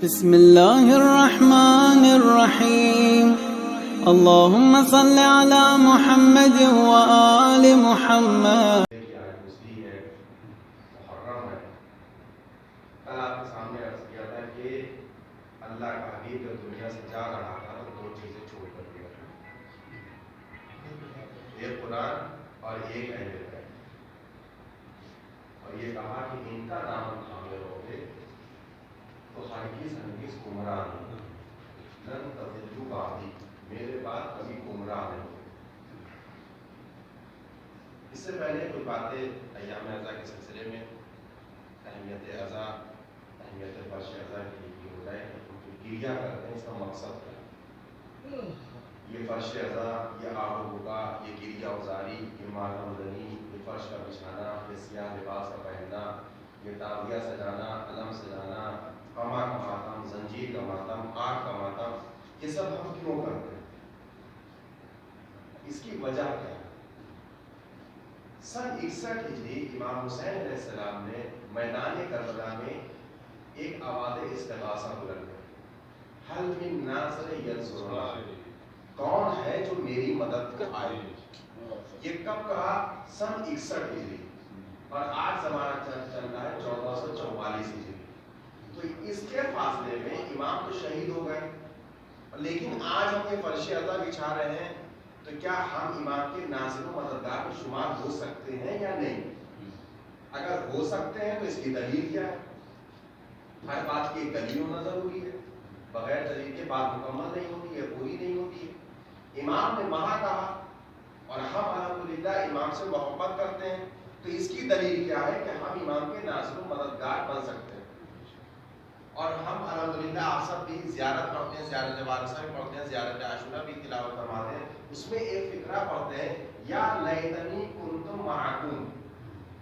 بسم الله الرحمن الرحيم اللهم صل على محمد وآل محمد. کل آپ کے سامنے عرض کیا تھا کہ اللہ کا حبیب جب دنیا سے جا رہا تھا تو دو چیزیں چھوڑ کر گیا تھا، ایک قرآن اور ایک اہل بیت، اور یہ کہا کہ ان کا نام تھامے رہو گے تو ہرگز گمراہ نہیں، لن تضلوا بعدی، میرے بعد کبھی گمراہ نہیں ہوگے۔ اس سے پہلے کوئی باتیں ایام عزا کے سلسلے میں اہمیت عزا، اہمیت فرش عزا کی ہو جائے، گریا کرتے ہیں، اس کا مقصد کیا ہے؟ یہ فرش عزا، یہ آب و ہوا، یہ گریا اوزاری، یہ ماتم زنی، یہ فرش کا بچھانا، یہ سیاہ لباس کا پہننا، یہ تعبیہ سجانا، علم سجانا، قمع کا ماتم، زنجیر کا ماتم، آگ کا ماتم، یہ سب ہم کیوں کرتے ہیں؟ اس کی وجہ کیا ہے؟ سن 61 ہجری امام حسین علیہ السلام نے میدان کربلا میں ایک آواز استغاثہ بلند کر، حل من ناصر ینصرنا، کون ہے جو میری مدد کو آئے؟ یہ کب کہا؟ سن 61 ہجری، اور آج زمانہ چل رہا ہے 1444 ہجری۔ تو اس کے فاصلے میں امام تو شہید ہو گئے، لیکن آج ہم یہ فرش عزا بچھا رہے ہیں، تو کیا ہم امام کے ناصر و مددگار میں شمار ہو سکتے ہیں یا نہیں؟ اگر ہو سکتے ہیں تو اس کی دلیل کیا ہے؟ ہر بات کی ایک دلیل ہونا ضروری ہے، بغیر دلیل کے بات مکمل نہیں ہوتی ہے، پوری نہیں ہوتی ہے۔ امام نے وہاں کہا اور ہم الحمدللہ امام سے محبت کرتے ہیں، تو اس کی دلیل کیا ہے کہ ہم امام کے ناصر و مددگار بن سکتے ہیں۔ اور ہم الحمدللہ آپ سب بھی زیارت پڑھتے ہیں، زیارت وارثہ بھی پڑھتے ہیں، زیارت عاشورہ بھی تلاوت فرماتے ہیں، اس میں ایک فقرہ پڑھتے ہیں، یا لیتنی کنتم معکم،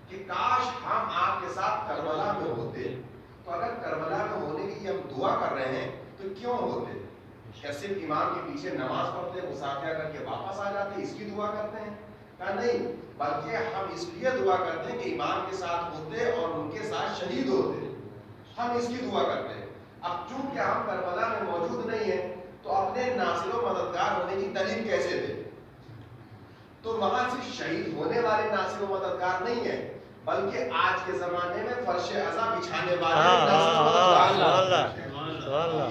کہ کاش ہم آپ کے ساتھ کربلا میں ہوتے۔ تو اگر کربلا میں ہونے کی ہم دعا کر رہے ہیں تو کیوں ہوتے؟ کیا صرف امام کے پیچھے نماز پڑھتے، مصافحہ کر کے واپس آ جاتے، اس کی دعا کرتے ہیں؟ کہا نہیں، بلکہ ہم اس لیے دعا کرتے ہیں کہ امام کے ساتھ ہوتے اور ان کے ساتھ شہید ہوتے، ہم اس کی دعا کرتے ہیں۔ اب چونکہ ہم کربلا میں موجود نہیں ہیں تو اپنے ناصر و مددگار ہونے کی دلیل کیسے دیں؟ تو وہاں صرف شہید ہونے والے ناصر و مددگار نہیں ہیں، بلکہ آج کے زمانے میں فرش عزا بچھانے والے ناصر و مددگار،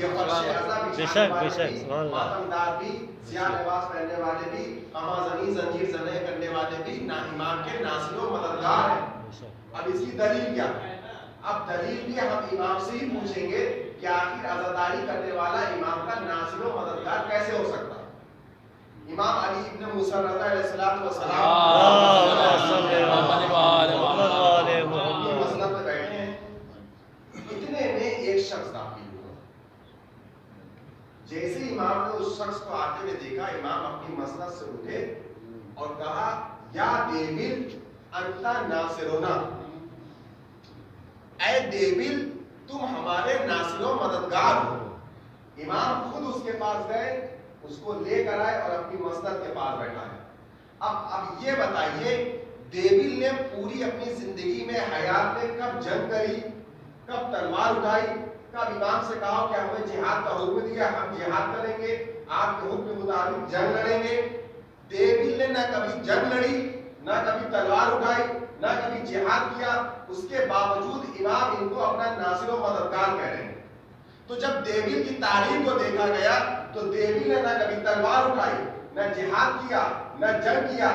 یہ فرش عزا بچھانے والے بھی، ماتمدار بھی، سیاہ لباس پہننے والے بھی، قمع زنی، زنجیر زنے کرنے والے بھی امام کے ناصر و مددگار ہیں۔ اب اس کی دلیل کیا ہے؟ اب دلیل بھی ہم امام سے ہی پوچھیں گے کہ آخر عزاداری کرنے والا امام کا ناصر و مددگار کیسے ہو سکتا ہے؟ امام علی ابن موسیٰ رضا علیہ السلام کی مسند میں بیٹھے ہیں، اتنے میں ایک شخص داخل ہوا، جیسے امام نے اس شخص کو آتے ہوئے دیکھا، امام اپنی مسند سے اٹھے اور کہا، یا دیویل انتا ناصرنا، اے دیویل تم ہمارے ناصر و مددگار ہو۔ امام خود اس کے پاس گئے، اس کو لے کر آئے اور اپنی مسند کے پاس بیٹھائے۔ اب یہ بتائیے، دیویل نے پوری اپنی زندگی میں حیات میں کب جنگ کری، کب تلوار اٹھائی، کب امام سے کہا کہ ہمیں جہاد کا حکم دیا ہم جہاد کریں گے، آپ کے حکم کے مطابق جنگ لڑیں گے؟ دیویل نے نہ کبھی جنگ لڑی، نہ کبھی تلوار اٹھائی، نہ کبھی جہاد کیا، اس کے باوجود امام ان کو اپنا ناصر و مددگار کہہ رہے ہیں۔ تو جب دیویل کی تعلیم کو دیکھا گیا تو دیویل نے نہ کبھی تلوار اٹھائی، نہ جہاد کیا، نہ جنگ کیا،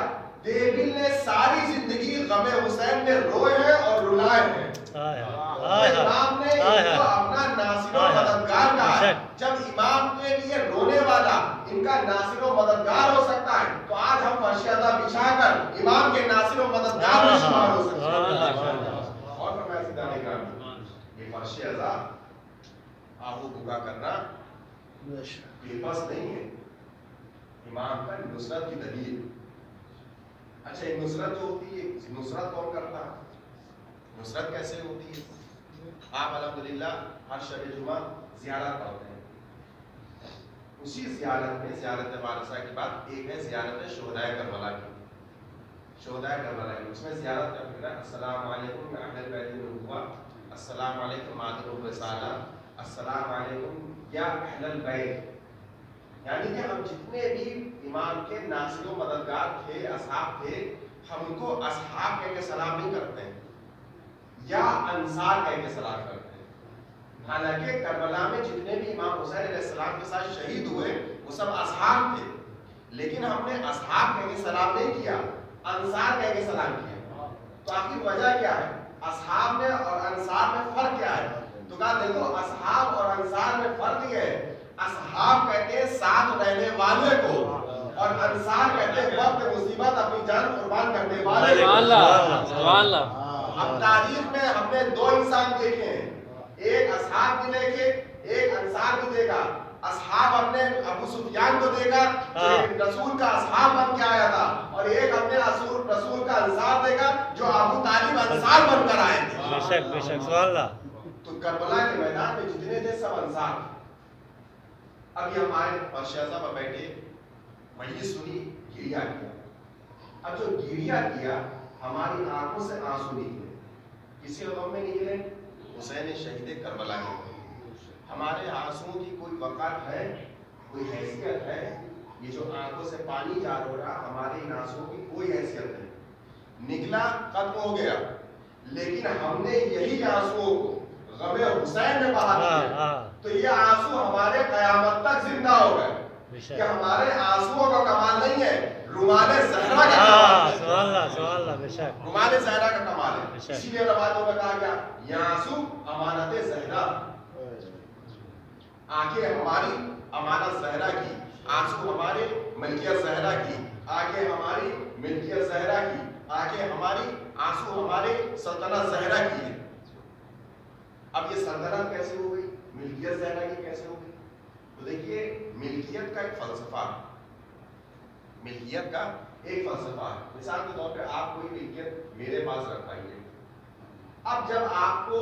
دیویل نے ساری زندگی غم حسین میں روئے ہیں اور رلائے ہیں۔ امام نے ان کو اپنا ناصر و مددگار کہا ہے۔ جب امام کے لیے رونے والا ان کا ناصر و مددگار ہو سکتا ہے تو آج ہم فرش عزا بچھا کر امام کے ناصر و مددگار میں شمار ہو سکتے ہیں۔ اور فرمایا سیدھا نگران، یہ فرش عزا آہو بھگا کرنا بے بس نہیں ہے، امام کا نصرت کی دلیل۔ اچھا، ایک نصرت جو ہوتی ہے، نصرت کون کرتا ہے؟ نصرت کیسے ہوتی ہے؟ آپ الحمدللہ ہر شب جمعہ زیارت پڑھتے ہیں، اسی زیارت میں زیارت وارثہ کے بعد ایک ہے زیارت شہدائے کربلا کی، شہدائے کربلا کی، اس میں زیارت کرتے ہیں، السلام علیکم اہل بیت النبوہ، السلام علیکم معدن الرسالہ، السلام علیکم یا اہل البیت، یعنی کہ ہم جتنے بھی امام کے ناصر و مددگار تھے، اصحاب تھے، ہم ان کو اصحاب کہہ کے سلام نہیں کرتے ہیں یا انصار کہہ کے سلام کرتے ہیں۔ حالانکہ کربلا میں جتنے بھی امام حسین علیہ السلام کے ساتھ شہید ہوئے وہ سب اصحاب تھے، لیکن ہم نے اصحاب کہہ کے سلام نہیں کیا، انصار کہہ کے سلام کیا۔ تو آخر وجہ کیا ہے؟ اصحاب میں اور انصار میں فرق کیا ہے؟ تو کہا دیکھو اصحاب اور انصار میں فرق یہ ہے، اصحاب کہتے ہیں ساتھ رہنے والے کو، اور انصار کہتے ہیں وقت مصیبت اپنی جان قربان کرنے والے کو۔ سبحان اللہ۔ اب تاریخ میں ہم نے دو انسان دیکھے ہیں، ایک اصحاب بھی دیکھے، ایک انصار بھی دیکھا۔ اصحاب ہم نے ابو سفیان کو دیکھا جو رسول کا اصحاب بن کے آیا تھا، اور ایک ہم نے رسول کا انصار دیکھا جو ابو طالب انصار بن کر آئے تھے۔ بے شک بے شک، سبحان اللہ۔ تو کربلا کے میدان میں جتنے تھے سب انصار تھے۔ اب یہ ہمارے فرشیزہ پر بیٹھے میت سنی، گریا کیا۔ اب جو گریا کیا ہماری آنکھوں سے آنسو نکلے، کسی غم میں نکلے، حسین شہید کربلا کے۔ ہمارے آنسوؤں کی کوئی وقت ہے، کوئی حیثیت ہے؟ یہ جو آنکھوں سے پانی جار ہو رہا ہمارے ان آنسوؤں کی کوئی حیثیت نہیں، نکلا ختم ہو گیا، لیکن ہم نے یہی آنسوؤں کو غم حسین میں بہا دیا، تو یہ آنسو ہمارے قیامت تک زندہ ہو گئے۔ کہ ہمارے آنسوؤں کا کمال نہیں ہے، رومال زہرا کا کمال ہے۔ سبحان اللہ سبحان اللہ، بے شک رومال زہرا کا کمال ہے۔ اسی لیے روایتوں میں کہا گیا یہ آنسو امانت زہرا، آنکھیں ہماری امانت زہرا کی، آنسو ہمارے ملکیت زہرا کی، آنکھیں ہماری ملکیت زہرا کی، آنکھیں ہماری آنسو ہمارے سلطنت زہرا کی ہے۔ اب یہ سلطنت کیسے ہو گئی، ملکیت زہرا کی کیسے ہو گئی؟ تو دیکھیے ملکیت کا ایک فلسفہ، ملکیت کا ایک فلسفہ ہے۔ مثال کے طور پہ آپ کوئی ملکیت میرے پاس رکھائیے، اب جب آپ کو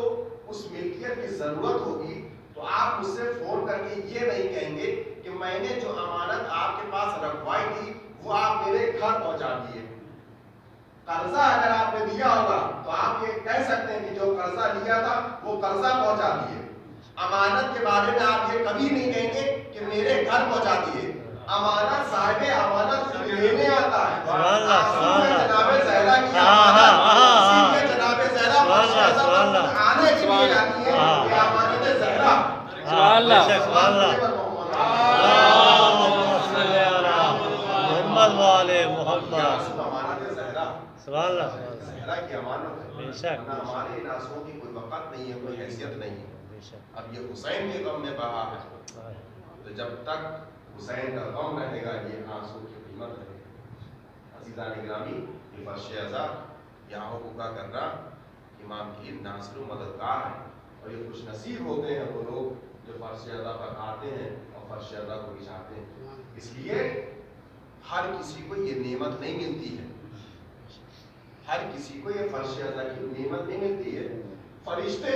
اس ملکیت کی ضرورت ہوگی تو آپ مجھ سے فون کر کے یہ نہیں کہیں گے کہ میں نے جو امانت آپ کے پاس رکھوائی تھی وہ آپ میرے گھر پہنچا دیے۔ قرضہ اگر آپ نے دیا ہوگا تو آپ یہ کہہ سکتے ہیں کہ جو قرضہ لیا تھا وہ قرضہ پہنچا دیے۔ امانت کے بارے میں آپ یہ کبھی نہیں کہیں گے کہ میرے گھر پہنچا دیے۔ امانت صاحب امانت لینے آتا ہے۔ جناب زہرا کی امانت جناب زہرا آنے کے لیے آتی ہے کہ امانت زہرا۔ سبحان اللہ سبحان اللہ، محمد والے محمد، سبحان اللہ زہرا کی امانت ہے، بے شک، نہ ہمارے ناسوں کی کوئی وقت نہیں ہے، کوئی حیثیت نہیں ہے۔ بے شک۔ اب یہ حسین کے غم میں بہا ہے، تو جب تک حسین کا غم رہے گا یہ آنسو کی قیمت رہے گی۔ عزیزان گرامی، یہ فرش ازا یہاں کا کرنا امام کی ناصر و مددگار ہے، اور یہ خوش نصیب ہوتے ہیں وہ لوگ جو فرش ازا پر آتے ہیں اور فرش ازا کو بچھاتے ہیں۔ اس لیے ہر کسی کو یہ نعمت نہیں ملتی ہے، ہر کسی کو یہ فرش ازا کی نعمت نہیں ملتی ہے۔ فرشتے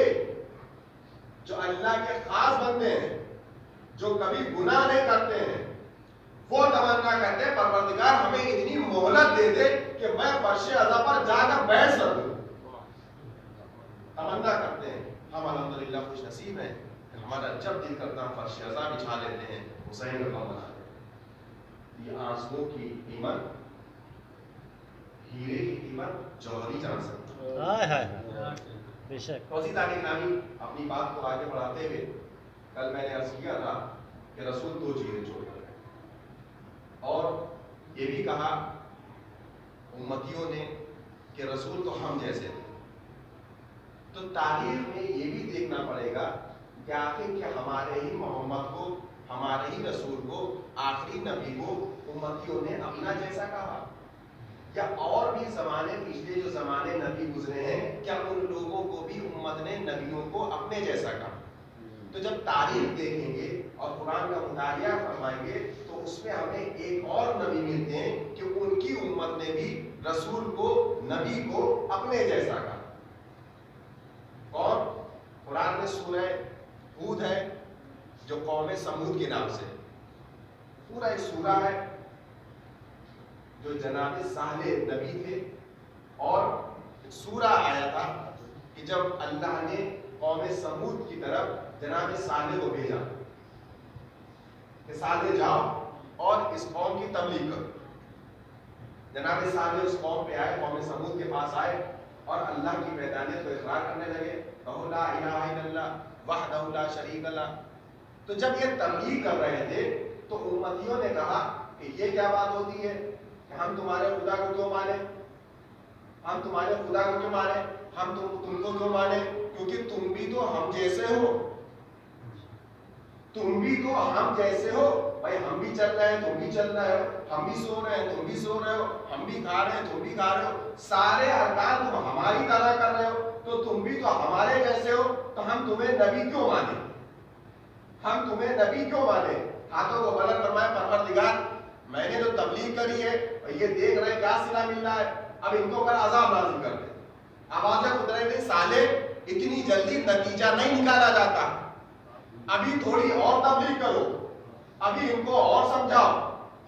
جو اللہ کے خاص بندے ہیں، جو کبھی گناہ نہیں کرتے ہیں، وہ تمنا کرتے ہیں پروردگار ہمیں اتنی مہلت دے دے کہ میں فرش ازا پر جا کر بیٹھ سکوں۔ تمنا کرتے ہیں۔ ہم الحمدللہ خوش نصیب ہیں کہ ہمارا جب دل کرتا ہم فرش ازا بچھا لیتے ہیں، حسین کا غم مناتے ہیں۔ یہ آنسوؤں کی قیمت ہیرے کی قیمت جوہری جان سکتی ہے۔ بے شک۔ توسیع تعلیم نامی اپنی بات کو آگے بڑھاتے ہوئے کل میں نے عرض کیا تھا کہ رسول دو چیزیں چھوڑ کر گئے، اور یہ بھی کہا امتیوں نے کہ رسول تو ہم جیسے تھے۔ تو تاریخ میں یہ بھی دیکھنا پڑے گا کہ آخر کہ ہمارے ہی محمد کو، ہمارے ہی رسول کو، آخری نبی کو امتیوں نے اپنا جیسا کہا، یا اور بھی زمانے پچھلے جو زمانے نبی گزرے ہیں کیا ان لوگوں کو بھی امت نے نبیوں کو اپنے جیسا کہا؟ تو جب تاریخ دیکھیں گے اور قرآن کا مطالعہ فرمائیں گے تو اس میں ہمیں ایک اور نبی ملتے ہیں کہ ان کی امت نے بھی رسول کو، نبی کو اپنے جیسا کہا۔ کون؟ قرآن میں سورہ ہود ہے جو قوم سمود کے نام سے، پورا ایک سورہ ہے جو جناب صالح نبی تھے، اور سورہ آیا تھا کہ جب اللہ نے قوم سمود کی طرف جناب صالح کو بھیجا کہ صالح جاؤ اور اس قوم کی تبلیغ کرو. جناب صالح اس قوم پہ آئے, قوم سمود کے پاس آئے اور اللہ کی وحدانیت کو اقرار کرنے لگے, کہو لا الہ الا اللہ وحدہ لا شریک لہ. تو جب یہ تبلیغ کر رہے تھے تو امتیوں نے کہا کہ یہ کیا بات ہوتی ہے کہ ہم تمہارے خدا کو کیوں مانے, ہم تمہارے خدا کو کیوں مانے, ہم تم کو کیوں مانے, کیونکہ تم بھی تو ہم جیسے ہو, تم بھی تو ہم جیسے ہو. بھائی ہم بھی چل رہے ہیں تم بھی چل رہے ہو, ہم بھی سو رہے ہیں تم بھی سو رہے ہو, ہم بھی کھا رہے ہیں تم بھی کھا رہے ہو, سارے ارکان تم ہماری طرح کر رہے ہو, تو تم بھی تو ہمارے جیسے ہو, تو ہم تمہیں نبی کیوں مانے, ہم تمہیں نبی کیوں مانے. ہاتھوں کو بلند فرمائے, پروردگار میں نے تو تبلیغ کری ہے, یہ دیکھ رہے کیا صلہ مل رہا ہے, اب ان کو کر عذاب نازل کر دے. آواز قدرت صالح اتنی جلدی نتیجہ نہیں نکالا جاتا, ابھی تھوڑی اور تبلیغ کرو, ابھی ان کو اور سمجھاؤ,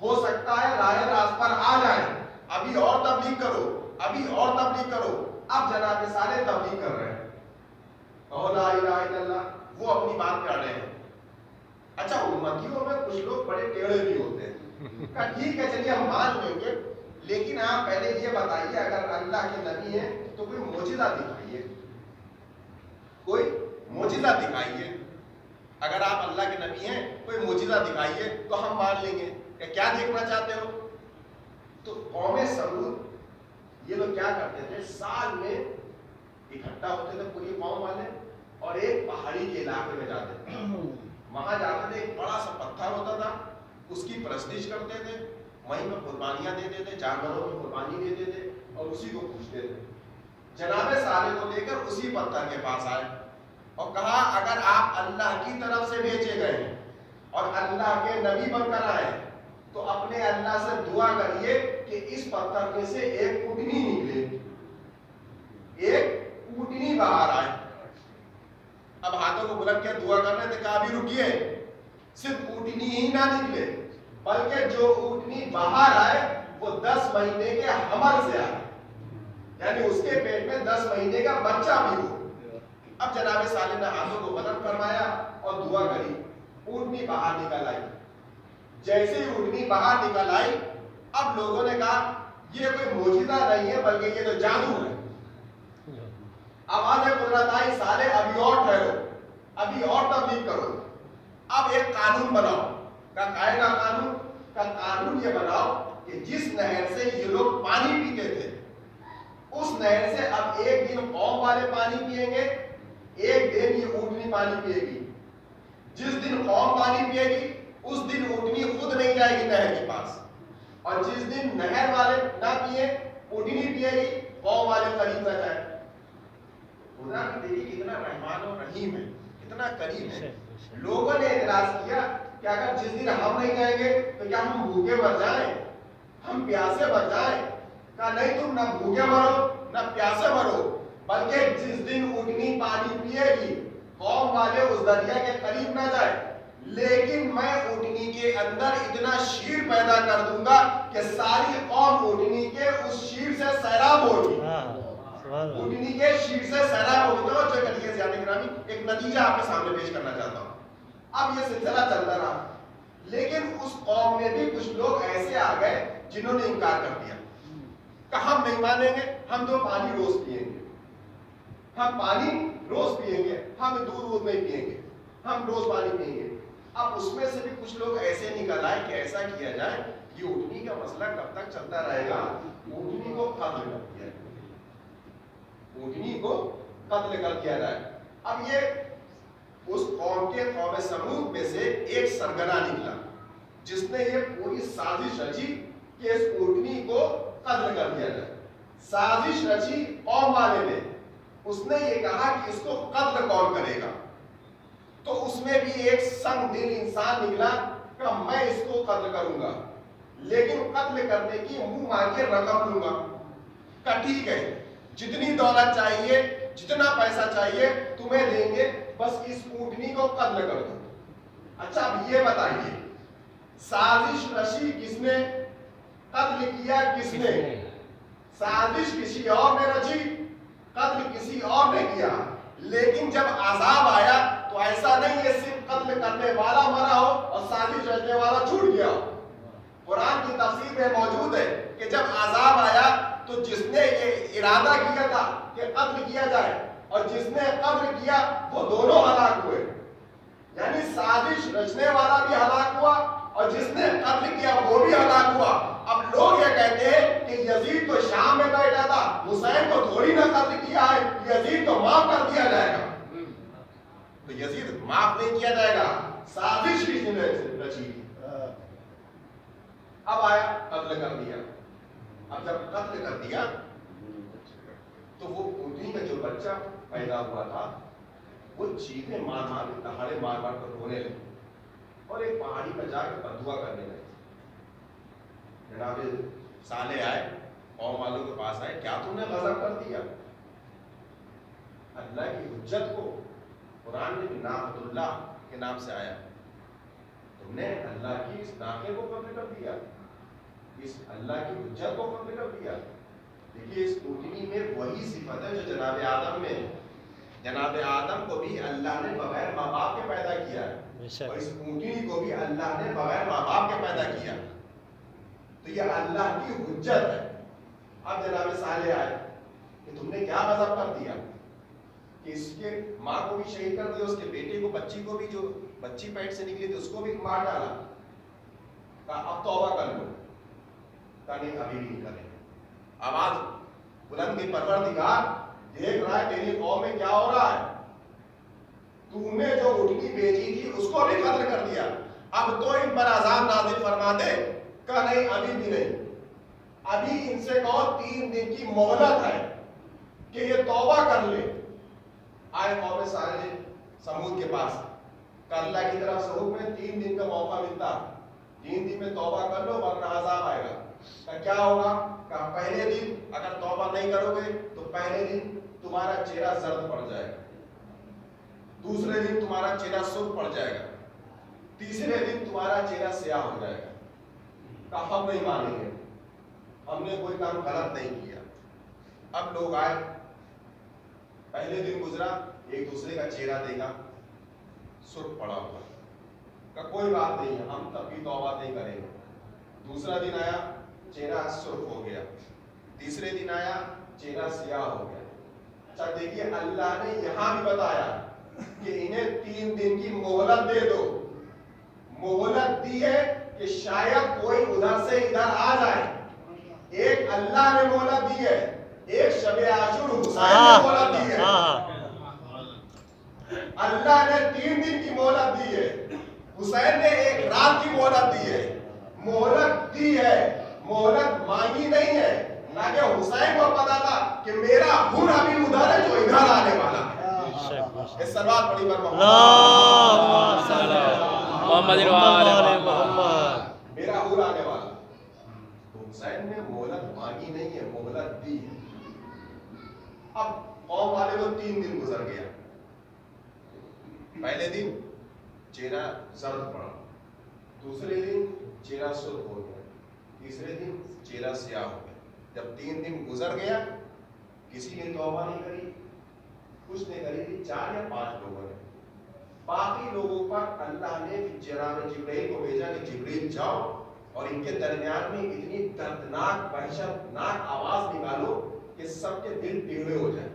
ہو سکتا ہے راہ راست پر آ جائیں, ابھی اور تبلیغ کرو, ابھی اور تبلیغ کرو. اب جناب صالح تبلیغ کر رہے ہیں, کہو لا الہ الا اللہ, وہ اپنی بات کر رہے ہیں. اچھا امتیوں میں کچھ لوگ بڑے ٹیڑے بھی ہوتے ہیں, کہا ٹھیک ہے چلیے ہم مان لیں گے, لیکن آپ پہلے یہ بتائیے اگر اللہ کے نبی ہیں تو کوئی معجزہ دکھائیے, کوئی معجزہ دکھائیے, اگر آپ اللہ کے نبی ہیں کوئی معجزہ دکھائیے تو ہم مان لیں گے. کہ کیا دیکھنا چاہتے ہو؟ تو قوم سمود یہ لوگ کیا کرتے تھے, سال میں اکٹھا ہوتے تھے پوری قوم والے اور ایک پہاڑی کے علاقے میں جاتے تھے, وہاں جاتے تھے, ایک بڑا سا پتھر ہوتا تھا, اس کی پرستش کرتے تھے, وہیں پہ قربانیاں دیتے تھے, جانوروں کی قربانی دیتے تھے اور اسی کو پوجتے تھے. جناب صالح کو لے کر اسی پتھر کے پاس آئے اور کہا اگر آپ اللہ کی طرف سے بھیجے گئے ہیں اور اللہ کے نبی بن کر آئے تو اپنے اللہ سے دعا کریے کہ اس پتھر میں سے ایک اونٹنی نکلے, ایک اونٹنی باہر آئے. اب ہاتھوں کو بلند کیا دعا کرنے تھے, کہا ابھی رکیے, صرف اونٹنی ہی نہ نکلے بلکہ جو اونٹنی باہر آئے وہ 10 مہینے کے حمل سے آئے, یعنی اس کے پیٹ میں 10 مہینے کا بچہ بھی ہو. اب جناب صالح نے ہاتھوں کو بلند فرمایا اور دعا کری, اونٹنی باہر نکل آئی. جیسے ہی اونٹنی باہر نکل آئی, اب لوگوں نے کہا یہ کوئی معجزہ نہیں ہے بلکہ یہ تو جادو ہے. آواز قدرت آئی, صالح ابھی اور ٹھہرو, ابھی اور تبلیغ کرو, اب ایک قانون بناؤ. کا کائے گا قانون, کا قانون یہ بناؤ کہ جس نہر سے یہ لوگ پانی پیتے تھے اس نہر سے اب ایک دن قوم والے پانی پیئیں گے, ایک دن یہ اونٹنی پانی پیے گی. جس دن قوم پانی پیے گی اس دن اونٹنی خود نہیں جائے گی نہر کے پاس, اور جس دن نہر والے نہ پیے اونٹنی پیے گی, قوم والے قریب نہ جائے. خدا کی دیکھیے کتنا رحمان و رحیم ہے, کتنا کریم ہے. لوگوں نے اعتراض کیا کہ اگر جس دن ہم نہیں جائیں گے تو کیا ہم بھوکے مر جائیں, ہم پیاسے مر جائیں. کہا نہیں, تم نہ بھوکے مرو نہ پیاسے مرو, بلکہ جس دن اونٹنی پانی پیے گی قوم والے اس دریا کے قریب نہ جائے, لیکن میں اونٹنی کے اندر اتنا شیر پیدا کر دوں گا کہ ساری قوم اونٹنی کے اس شیر سے سیراب ہوگی, اونٹنی کے شیر سے سیراب ہوگی. توجہ کریے زیادہ گرامی, ایک نتیجہ آپ کے سامنے پیش کرنا چاہتا ہوں. اب یہ سلسلہ چلتا رہا, لیکن اس قوم میں بھی کچھ لوگ ایسے آ گئے جنہوں نے انکار کر دیا, کہ ہم نہیں مانیں گے, ہم تو پانی روز پیئیں گے, ہم پانی روز پیئیں گے, ہم دودھ نہیں پیئیں گے, ہم روز پانی پیئیں گے. اب اس میں سے بھی کچھ لوگ ایسے نکل آئے کہ ایسا کیا جائے, یہ اونٹنی کا مسئلہ کب تک چلتا رہے گا, اونٹنی کو قتل کر دیا جائے, اونٹنی کو قتل کر دیا جائے. اب یہ اس قوم کے قوم سمود میں سے ایک سرگنا نکلا جس نے یہ پوری سازش رچی کہ اس اونٹنی کو قتل کر دیا جائے. سازش رچی قوم والے نے, اس نے یہ کہا کہ اس کو قتل کون کرے گا. تو اس میں بھی ایک سنگ دل انسان نکلا کہ میں اس کو قتل کروں گا, لیکن قتل کرنے کی منہ مانگے رقم لوں گا. کہ ٹھیک ہے, جتنی دولت چاہیے, جتنا پیسہ چاہیے تمہیں دیں گے, بس اس اونٹنی کو قتل کر دو. اچھا اب یہ بتائیے, سازش رچی کس نے, قتل کیا کس نے؟ سازش کسی اور نے رچی, قتل کسی اور نے کیا. لیکن جب عذاب آیا تو ایسا نہیں ہے صرف قتل کرنے والا مرا ہو اور سازش رچنے والا چھوٹ گیا ہو. قرآن کی تفسیر میں موجود ہے کہ جب عذاب آیا تو جس نے یہ ارادہ کیا تھا کہ قتل کیا جائے اور جس نے قتل کیا وہ دونوں ہلاک ہوئے. یعنی سازش رچنے والا بھی ہلاک ہوا اور جس نے قتل کیا وہ بھی ہلاک ہوا. اب لوگ یہ کہتے ہیں کہ یزید تو شام میں بیٹھا تھا, حسین کو تھوڑی نہ قتل کیا ہے, یزید تو معاف کر دیا جائے گا. تو یزید معاف نہیں کیا جائے گا, سازش کس نے رچی. اب آیا قتل کر دیا. اب جب قتل کر دیا تو وہ اونٹنی کا جو بچہ پیدا ہوا تھا وہ چیخیں مار مار کے دہاڑے مار مار کر رونے لگے اور ایک پہاڑی پر جا کے بددعا کرنے لگے. جناب صالح آئے, قوم والوں کے پاس آئے, کیا تم نے غضب کر دیا؟ اللہ کی حجت کو قرآن میں ناقۃ اللہ کے نام سے آیا, تم نے اللہ کی اس ناقے کو قتل کر دیا, اس اللہ کی حجت کو قتل کر دیا. دیکھیے اس اونٹنی میں وہی صفت ہے جو جناب آدم میں ہے. جناب آدم کو بھی اللہ نے بغیر ماں باپ کے پیدا کیا ہے اور اس اونٹنی کو بھی اللہ نے بغیر ماں باپ کے پیدا کیا. تو یہ اللہ کی حجت ہے. اب جناب صالح آئے کہ تم نے کیا غضب کر دیا کہ اس کے ماں کو بھی شہید کر دیا, اس کے بیٹے کو, بچی کو بھی, جو بچی پیٹ سے نکلی تھی اس کو بھی مار ڈالا. کہا اب توبہ کر لو. کہا نہیں ابھی بھی نہیں کریں. آواز بلند کی, پروردگار دیکھ رہا ہے تیری قوم میں کیا ہو رہا ہے, تم نے جو اٹھنی بھیجی تھی اس کو بھی قتل کر دیا, اب تو ان پر عذاب نازل فرما دے. کہا نہیں ابھی بھی نہیں, ابھی ان سے کہو 3 دن کی مہلت ہے کہ یہ توبہ کر لے. آئے قوم سارے سمود کے پاس, کہ اللہ کی طرف سے حکم ہے 3 دن کا موقع ملتا, 3 دن میں توبہ کر لو ورنہ عذاب آئے گا. کہ کیا ہوگا؟ کہ پہلے دن اگر توبہ نہیں کرو گے تو پہلے دن تمہارا چہرہ زرد پڑ جائے گا, دوسرے دن تمہارا چہرہ سرخ پڑ جائے گا, تیسرے دن تمہارا چہرہ سیاہ ہو جائے گا. کہ ہم نہیں مانیں گے, ہم نے کوئی کام غلط نہیں کیا. اب لوگ آئے, پہلے دن گزرا, ایک دوسرے کا چہرہ دیکھا سرخ پڑا ہوا, کہ کوئی بات نہیں ہے ہم تب بھی توبہ نہیں کریں گے. دوسرا دن آیا چہرہ سرخ ہو گیا, تیسرے دن آیا چہرہ سیاہ ہو گیا. اچھا دیکھیے اللہ نے یہاں بھی بتایا کہ انہیں 3 دن کی مہلت دے دو. مہلت دی ہے کہ شاید کوئی ادھر سے ادھر آ جائے. ایک اللہ نے مہلت دی ہے, ایک شب عاشور حسین نے مہلت دی ہے. اللہ نے 3 دن کی مہلت دی ہے, حسین نے 1 رات کی مہلت دی ہے. مہلت دی ہے, مہلت مانگی نہیں ہے. تاکہ حسین کو پتا تھا کہ میرا خون ابھی ادھر ہے جو ادھر آنے والا ہے. اس سلوات پڑھی پر محمد میرا خون آنے والا. تو حسین نے مہلت مانگی نہیں ہے, مہلت دی ہے. اب قوم والے کو 3 دن گزر گیا. پہلے دن چہرہ زرد پڑا, دوسرے دن چہرہ سرخ ہو گیا, تیسرے دن چہرہ سیاہ ہو گیا. جب 3 دن گزر گیا کسی نے توبہ نہیں کری, کچھ نے کری تھی 4 یا 5 لوگوں نے. باقی لوگوں پر اللہ نے جناب جبرائیل کو بھیجا کہ جبرائیل جاؤ اور ان کے درمیان میں اتنی دردناک وحشتناک آواز نکالو کہ سب کے دل ٹیڑے ہو جائیں.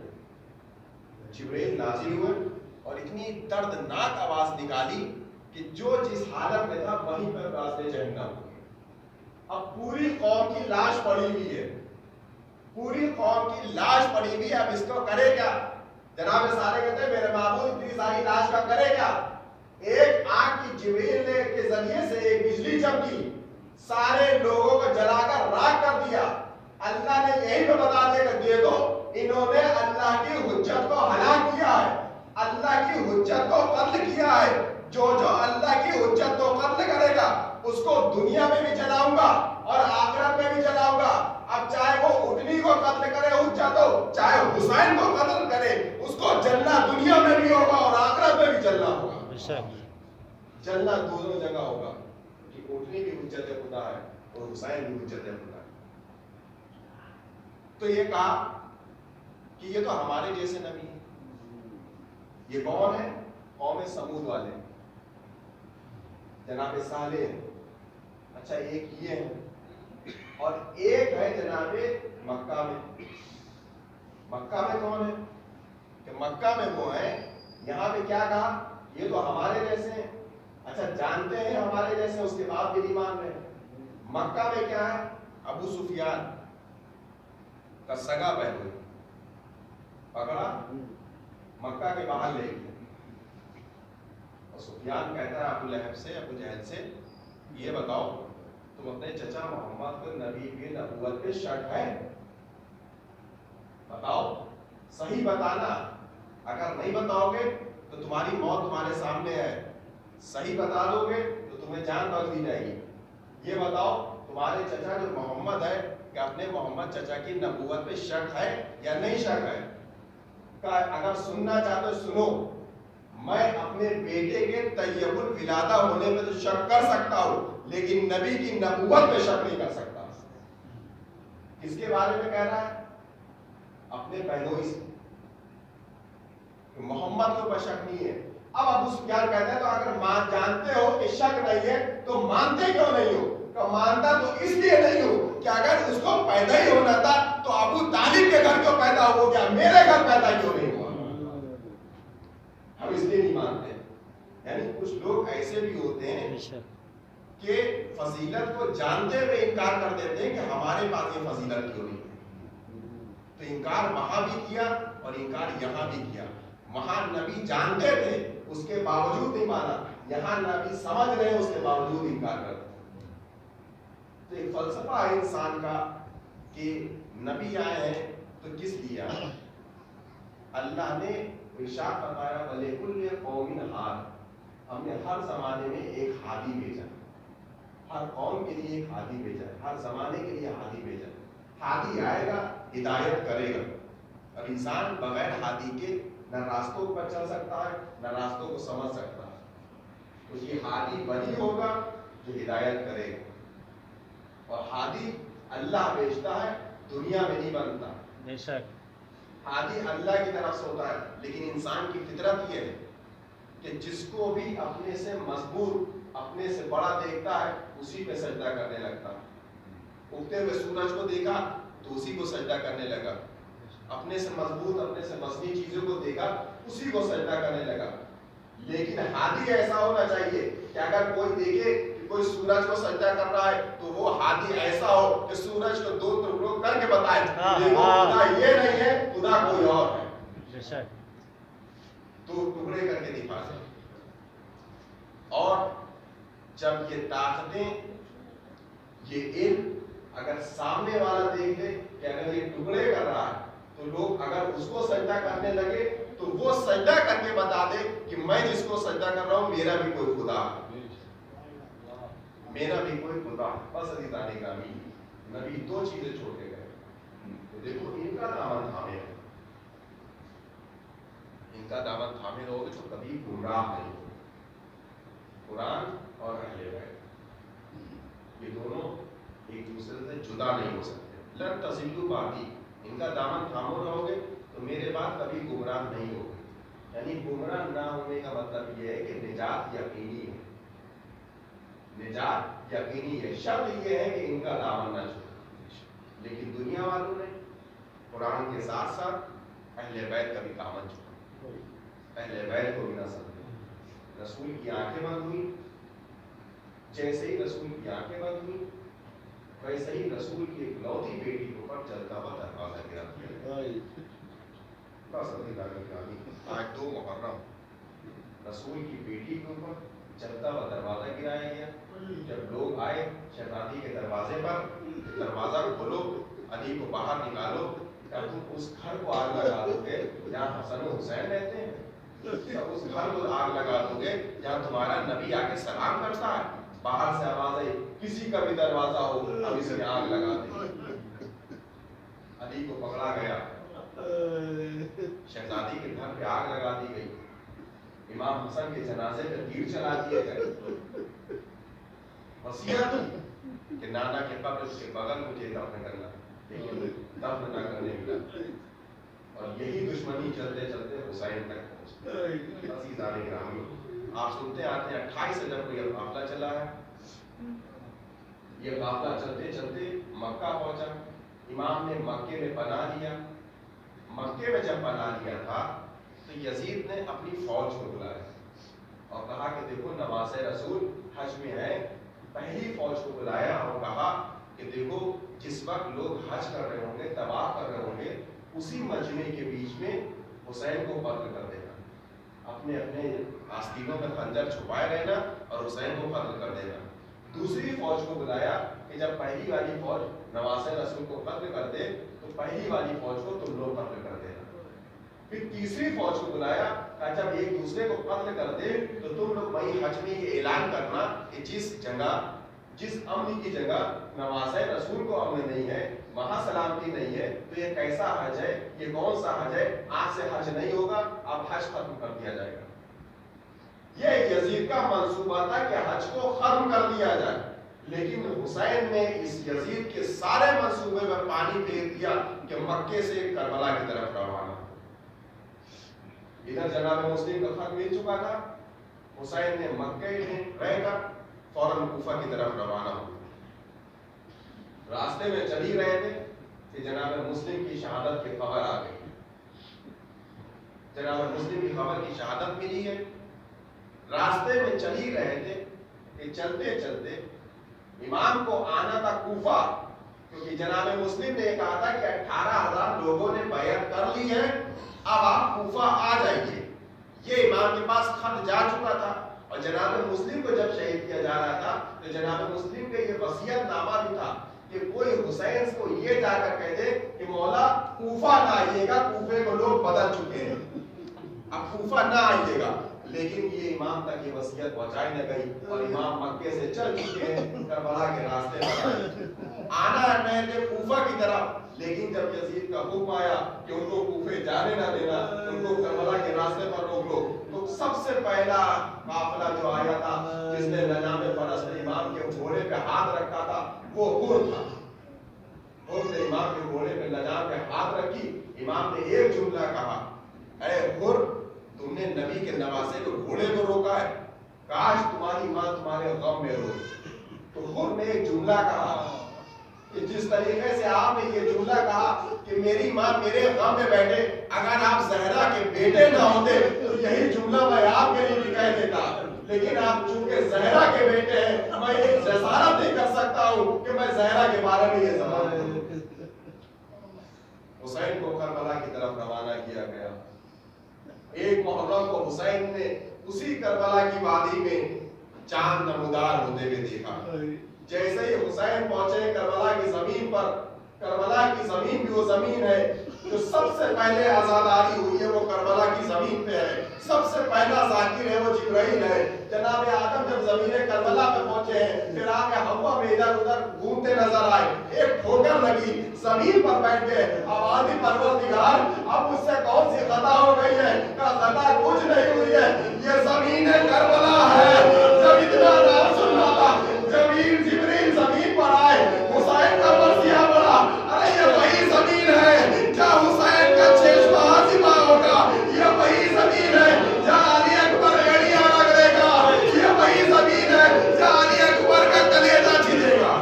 جبرائیل نازل ہوئے اور اتنی دردناک آواز نکالی کہ جو جس حالت میں تھا وہیں پر راستے جہنم. اب پوری قوم کی لاش پڑی ہوئی ہے, پوری قوم کی لاش پڑی ہوئی ہے. اب اس کو کرے کیا؟ جناب سارے کہتے ہیں میرے معبود اتنی ساری لاش کا کرے کیا؟ ایک آگ کی جبریل نے کے ذریعے سے ایک بجلی چمکی, سارے لوگوں کو جلا کر راکھ کر دیا. اللہ نے یہی پہ بتا دے کہ دے دو انہوں نے اللہ کی حجت کو ہلاک کیا ہے, اللہ کی حجت کو قتل کیا ہے. جو اللہ کی حجت کو قتل کرے گا اس کو دنیا میں بھی جلاؤں گا اور آخرت میں بھی جلاؤں گا. اب چاہے وہ اٹھنی کو قتل کرے حجت ہو, چاہے حسین کو قتل کرے, اس کو جلنا دنیا میں بھی ہوگا اور آخرت میں بھی جلنا ہوگا. جلنا دونوں جگہ ہوگا کہ اٹھنی بھی حجت خدا ہے اور حسین بھی حجت خدا ہے. تو یہ کہا کہ یہ تو ہمارے جیسے نبی ہے. یہ کون ہے؟ قوم سمود والے، جناب صالح، اچھا ایک یہ ہے، اور ایک ہے جناب مکہ میں۔ مکہ میں کون ہے؟ کہ مکہ میں وہ ہیں، یہاں پہ کیا کہا؟ یہ تو ہمارے جیسے ہیں، اچھا جانتے ہیں ہمارے جیسے، اس کے بعد بھی نہیں مان رہے۔ مکہ میں کیا ہے؟ ابو سفیان کا سگا بہن پکڑا، مکہ کے باہر لے گیا، اور سفیان کہتا ہے ابو لہب سے، ابو جہل سے، یہ بتاؤ تم اپنے چچا محمد کو نبی کی نبوت پہ شک ہے؟ بتاؤ، صحیح بتانا، اگر نہیں بتاؤ گے تو تمہاری موت تمہارے سامنے ہے، صحیح بتا دو گے تو تمہیں جان بخش دی جائے گی۔ یہ بتاؤ تمہارے چچا جو محمد ہے، کہ اپنے محمد چچا کی نبوت پہ شک ہے یا نہیں شک ہے؟ کہ اگر سننا چاہتے ہو سنو، میں اپنے بیٹے کے طیب الولادہ ہونے پہ تو شک کر سکتا ہوں، لیکن نبی کی نبوت پہ شک نہیں کر سکتا۔ کس کے بارے میں کہہ رہا ہے؟ اپنے بہنوئی سے، محمد کے اوپر شک نہیں ہے۔ اب ابو سفیان کہتا ہے تو اگر جانتے ہو کہ شک نہیں ہے تو مانتے کیوں نہیں ہو؟ کہ مانتا تو اس لیے نہیں ہو کہ اگر اس کو پیدا ہی ہونا تھا تو ابو طالب کے گھر کیوں پیدا ہو گیا، میرے گھر پیدا کیوں نہیں ہوا؟ ہم اس لیے نہیں مانتے۔ یعنی کچھ لوگ ایسے بھی ہوتے ہیں کہ فضیلت کو جانتے ہوئے انکار کر دیتے ہیں کہ ہمارے پاس یہ فضیلت کیوں نہیں ہے۔ تو انکار وہاں بھی کیا اور انکار یہاں بھی کیا۔ وہاں نبی جانتے تھے اس کے باوجود نہیں مانا، یہاں نبی سمجھ رہے اس کے باوجود انکار کرتے۔ تو ایک فلسفہ ہے انسان کا کہ نبی آئے ہیں تو کس لیے آئے؟ اللہ نے ارشاد بتایا وَلِكُلِّ قَوْمٍ ہَادٍ، ہم نے ہر زمانے میں ایک ہادی بھیجا، ہر قوم کے لیے ایک ہادی بھیجا، ہر زمانے کے لیے ہادی بھیجا۔ ہادی آئے گا، ہدایت کرے گا، اور انسان بغیر ہادی کے نہ راستوں پر چل سکتا ہے نہ راستوں کو سمجھ سکتا ہے۔ تو یہ ہادی وہی ہوگا جو ہدایت کرے گا، اور ہادی اللہ بھیجتا ہے، دنیا میں نہیں بنتا۔ بے شک ہادی اللہ کی طرف سے ہوتا ہے، لیکن انسان کی فطرت یہ ہے کہ جس کو بھی اپنے سے مضبوط، اپنے سے بڑا دیکھتا ہے اسی پہ سجدہ کرنے لگتا ہے۔ اگتے ہوئے سورج کو دیکھا تو اسی کو سجدہ کرنے لگا، اپنے سے مضبوط، اپنے سے وزنی چیزوں کو دیکھا اسی کو سجدہ کرنے لگا۔ لیکن ہادی ایسا ہونا چاہیے کہ اگر کوئی دیکھے کہ کوئی سورج کو سجدہ کر رہا ہے تو وہ ہادی ایسا ہو کہ سورج کو دو ٹکڑوں کر کے بتائے دیکھو خدا یہ نہیں ہے، خدا کوئی اور ہے، بے شک تو ٹکڑے کر کے دکھا دیں۔ اور جب یہ طاقتیں، یہ علم اگر سامنے والا دیکھ لے کہ اگر یہ ٹکڑے کر رہا ہے تو لوگ اگر اس کو سجدہ کرنے لگے تو وہ سجدہ کر کے بتا دے کہ میں جس کو سجدہ کر رہا ہوں میرا بھی کوئی خدا ہے، میرا بھی کوئی خدا ہے۔ بس عزیزان گرامی، نبی دو چیزیں چھوڑ کے گئے، تو دیکھو ان کا دامن تھامے ہے، ان کا دامن تھامے رہو گے تو کبھی گمراہ نہیں ہوگے۔ قرآن اور اہل بیت یہ دونوں ایک دوسرے سے جدا نہیں ہو سکتے۔ لن تضلوا بعدی، ان کا دامن تھامو رہو گے تو میرے بعد کبھی گمراہ نہیں ہوگے۔ یعنی گمراہ نہ ہونے کا مطلب یہ ہے کہ نجات یقینی ہے، نجات یقینی ہے، شرط یہ ہے کہ ان کا دامن نہ چھوڑے۔ لیکن دنیا والوں نے قرآن کے ساتھ ساتھ اہل بیت کا بھی دامن چھوڑا، اہل بیت کو بھی نہ سمجھا۔ رسول کی آنکھیں بند ہوئی، جیسے ہی رسول کی آنکھیں بند ہوئی ویسے ہی رسول کی اکلوتی بیٹی کے اوپر چلتا ہوا دروازہ گرا دیا۔ بس آج 2 محرم رسول کی بیٹی کے اوپر چلتا ہوا دروازہ گرایا گیا۔ جب لوگ آئے شہزادی کے دروازے پر، دروازہ کھولو، علی کو باہر نکالو، کیا تم اس گھر کو آگ لگا دو گے جہاں حسن و حسین رہتے ہیں؟ کیا اس گھر کو آگ لگا دو گے جہاں تمہارا نبی آ کے سلام کرتا ہے؟ باہر سے آواز آئی کسی کا بھی دروازہ ہو اب اس میں آگ لگا دیں۔ علی کو پکڑا گیا، شہزادی کے گھر پہ آگ لگا دی گئی، امام حسن کے جنازے پہ تیر چلا دیے گئے۔ وصیت کہ نانا کے قبر کے بغل مجھے دفن کرنا، لیکن دفن نہ کرنے ملا۔ اور یہی دشمنی چلتے چلتے حسین تک پہنچتی. عزیزان گرامی، آپ سنتے آتے ہیں 28 رجب کو یہ قافلہ چلا ہے. یہ قافلہ چلتے چلتے مکہ پہنچا. امام نے مکے میں پناہ لیا. مکے میں جب پناہ لیا تھا تو یزید نے اپنی فوج کو بلایا اور کہا کہ دیکھو نواز رسول حج میں ہے. پہلی فوج کو بلایا اور کہا کہ دیکھو جس وقت لوگ حج کر رہے ہوں گے، طواف کر رہے ہوں گے، اسی مجمع کے بیچ میں حسین کو قتل کر دینا. اپنے اپنے آستینوں میں خنجر چھپائے رہنا اور حسین کو قتل کر دینا. دوسری فوج کو بلایا کہ جب پہلی والی فوج نواز رسول کو قتل کر دے تو پہلی والی فوج کو تم لوگ قتل کر دینا. پھر تیسری فوج کو بلایا کہ جب ایک دوسرے کو قتل کر دے تو تم لوگ وہی حج میں یہ اعلان کرنا کہ جس امن کی جگہ نواز رسول کو امن نہیں ہے، وہاں سلامتی نہیں ہے، تو یہ کیسا حج ہے، یہ کون سا حج ہے، آج سے حج نہیں ہوگا، اب حج ختم کر دیا جائے گا. یہ یزید کا منصوبہ تھا کہ حج کو ختم کر دیا جائے. لیکن حسین نے اس یزید کے سارے منصوبے پر پانی پھیر دیا کہ مکے سے کربلا کی طرف روانہ. ادھر جناب مسلم کا خط مل چکا تھا. حسین نے مکے میں رہ کر فوراً کوفہ کی طرف روانہ ہو. راستے میں چل ہی رہے تھے کہ جناب مسلم کی شہادت کی خبر آ گئی. جناب مسلم کی خبر کی شہادت ملی ہے. راستے میں چل ہی رہے تھے کہ چلتے چلتے امام کو آنا تھا کوفہ، کیونکہ جناب مسلم نے کہا تھا کہ 18,000 لوگوں نے بیعت کر لی ہے، اب آپ کوفہ آ جائیے. یہ امام کے پاس خط جا چکا تھا اور جناب مسلم کو جب شہید کیا جا رہا تھا تو جناب مسلم کا یہ وصیت نامہ بھی تھا کہ کوئی حسین کو یہ جا کر کہہ دے کہ مولا کوفہ نہ آئیے گا، کوفے کو لوگ بدل چکے ہیں، اب کوفہ نہ آئیے گا. لیکن یہ امام تک یہ وصیت پہنچائی نہ گئی اور امام مکے سے چل چکے ہیں کربلا کے راستے پر. آنا رہے تھے کوفہ کی طرف، لیکن جب یزید کا حکم آیا کہ ان کو کوفے جانے نہ دینا، ان کو کربلا کے راستے پر روک لو، تو سب سے پہلا قافلہ جو آیا تھا جس نے لجام فرس نے امام کے گھوڑے پہ ہاتھ رکھا تھا وہ حر تھا. حر نے امام کے گھوڑے پہ لجام پہ ہاتھ رکھی. امام نے ایک جملہ کہا، اے حر تم نے نبی کے نواسے کو گھوڑے کو روکا ہے، کاش تمہاری ماں تمہارے غم میں روئے. تو حر نے ایک جملہ کہا کہ جس طریقے سے آپ نے یہ جملہ کہا کہ میری ماں میرے غم میں بیٹھے، اگر آپ زہرا کے بیٹے نہ ہوتے تو یہی جملہ میں آپ کے لیے بھی کہہ دیتا. لیکن آپ چونکہ زہرا کے بیٹے ہیں، میں ایک جسارت نہیں کر سکتا ہوں کہ میں زہرا کے بارے میں یہ زبان کروں. حسین کو کربلا کی طرف روانہ کیا گیا. ایک محرم کو حسین نے اسی کربلا کی وادی میں چاند نمودار ہوتے ہوئے دیکھا. جیسے ہی حسین پہنچے کربلا کی زمین پر، کربلا کی زمین بھی وہ زمین ہے جو سب سے پہلے آزاداری ہوئی ہے، وہ کربلا کی زمین پہ ہے. سب سے پہلا ذاکر ہے وہ جبرائیل ہے. جناب آدم جب زمین کربلا پہ پہنچے ہیں، پھر آگے ہوا میں ادھر ادھر گھومتے نظر آئے. ایک ٹھوکر لگی، زمین پر بیٹھ گئے. آوازی پروردگار اب مجھ سے کون سی خطا ہو گئی ہے؟ کہا خطا کچھ نہیں ہوئی ہے، یہ زمین کربلا ہے. جب اتنا نام سننا تھا، جبریل زمین پر آئے، حسین کا مرثیہ پڑا. ارے یہ وہی زمین ہے جہاں حسین کا چشمہ آزما ہوگا، یہ وہی زمین ہے جہاں علی اکبر ایڑیاں رگڑے گا، یہ وہی زمین ہے جہاں علی اکبر کا کلیجہ چھلے گا.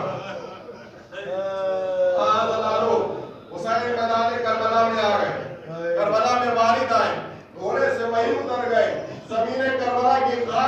حسین میدان کربلا میں آ گئے، کربلا میں والد آئے، گھوڑے سے وہیں اتر گئے، زمین کربلا کی خاک